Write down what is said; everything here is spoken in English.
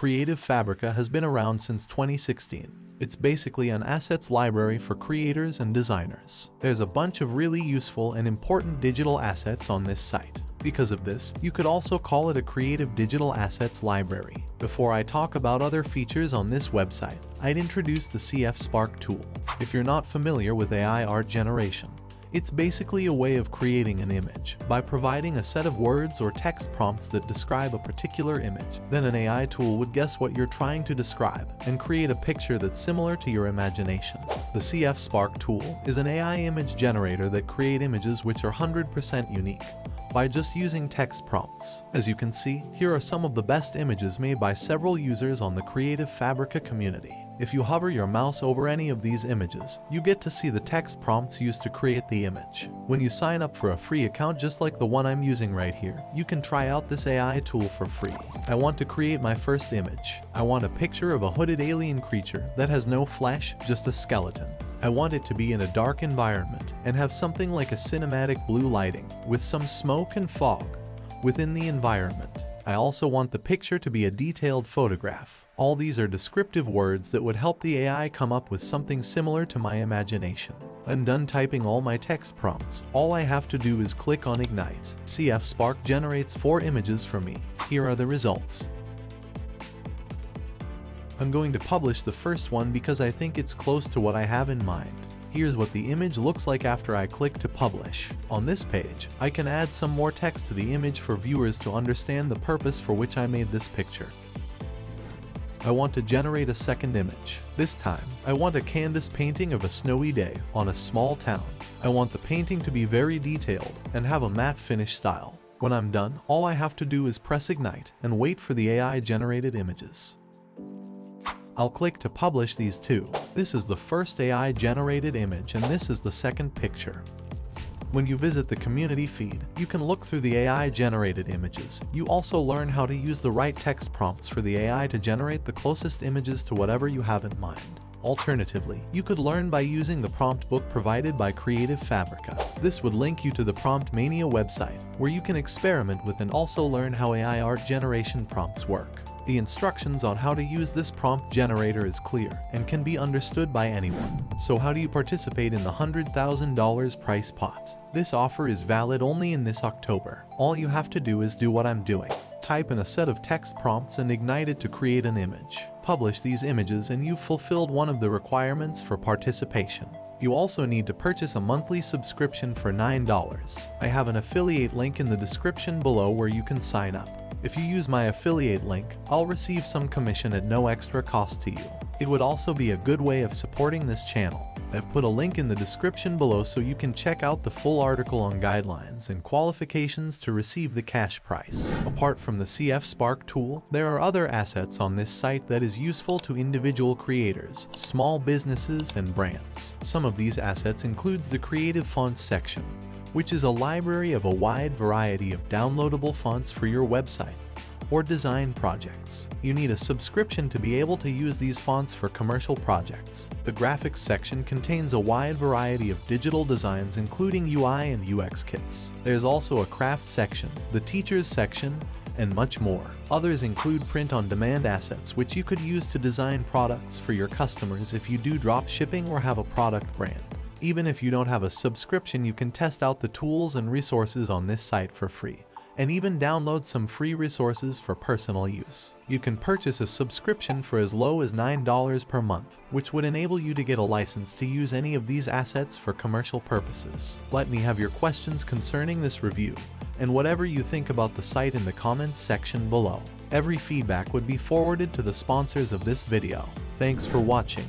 Creative Fabrica has been around since 2016. It's basically an assets library for creators and designers. There's a bunch of really useful and important digital assets on this site. Because of this, you could also call it a creative digital assets library. Before I talk about other features on this website, I'd introduce the CF Spark tool. If you're not familiar with AI art generation, it's basically a way of creating an image by providing a set of words or text prompts that describe a particular image. Then an AI tool would guess what you're trying to describe and create a picture that's similar to your imagination. The CF Spark tool is an AI image generator that creates images which are 100% unique by just using text prompts. As you can see, here are some of the best images made by several users on the Creative Fabrica community. If you hover your mouse over any of these images, you get to see the text prompts used to create the image. When you sign up for a free account just like the one I'm using right here, you can try out this AI tool for free. I want to create my first image. I want a picture of a hooded alien creature that has no flesh, just a skeleton. I want it to be in a dark environment and have something like a cinematic blue lighting with some smoke and fog within the environment. I also want the picture to be a detailed photograph. All these are descriptive words that would help the AI come up with something similar to my imagination. I'm done typing all my text prompts. All I have to do is click on Ignite. CF Spark generates 4 images for me. Here are the results. I'm going to publish the first one because I think it's close to what I have in mind. Here's what the image looks like after I click to publish. On this page, I can add some more text to the image for viewers to understand the purpose for which I made this picture. I want to generate a second image. This time, I want a canvas painting of a snowy day on a small town. I want the painting to be very detailed and have a matte finish style. When I'm done, all I have to do is press Ignite and wait for the AI-generated images. I'll click to publish these two. This is the first AI-generated image and this is the second picture. When you visit the community feed, you can look through the AI-generated images. You also learn how to use the right text prompts for the AI to generate the closest images to whatever you have in mind. Alternatively, you could learn by using the prompt book provided by Creative Fabrica. This would link you to the Prompt Mania website, where you can experiment with and also learn how AI art generation prompts work. The instructions on how to use this prompt generator is clear and can be understood by anyone. So how do you participate in the $100,000 prize pot? This offer is valid only in this October. All you have to do is do what I'm doing. Type in a set of text prompts and ignite it to create an image. Publish these images and you've fulfilled one of the requirements for participation. You also need to purchase a monthly subscription for $9. I have an affiliate link in the description below where you can sign up. If you use my affiliate link, I'll receive some commission at no extra cost to you. It would also be a good way of supporting this channel. I've put a link in the description below so you can check out the full article on guidelines and qualifications to receive the cash prize. Apart from the CF Spark tool, there are other assets on this site that is useful to individual creators, small businesses, and brands. Some of these assets includes the Creative Fonts section, which is a library of a wide variety of downloadable fonts for your website or design projects. You need a subscription to be able to use these fonts for commercial projects. The graphics section contains a wide variety of digital designs including UI and UX kits. There's also a craft section, the teachers section, and much more. Others include print-on-demand assets which you could use to design products for your customers if you do drop shipping or have a product brand. Even if you don't have a subscription, you can test out the tools and resources on this site for free, and even download some free resources for personal use. You can purchase a subscription for as low as $9 per month, which would enable you to get a license to use any of these assets for commercial purposes. Let me have your questions concerning this review, and whatever you think about the site in the comments section below. Every feedback would be forwarded to the sponsors of this video. Thanks for watching.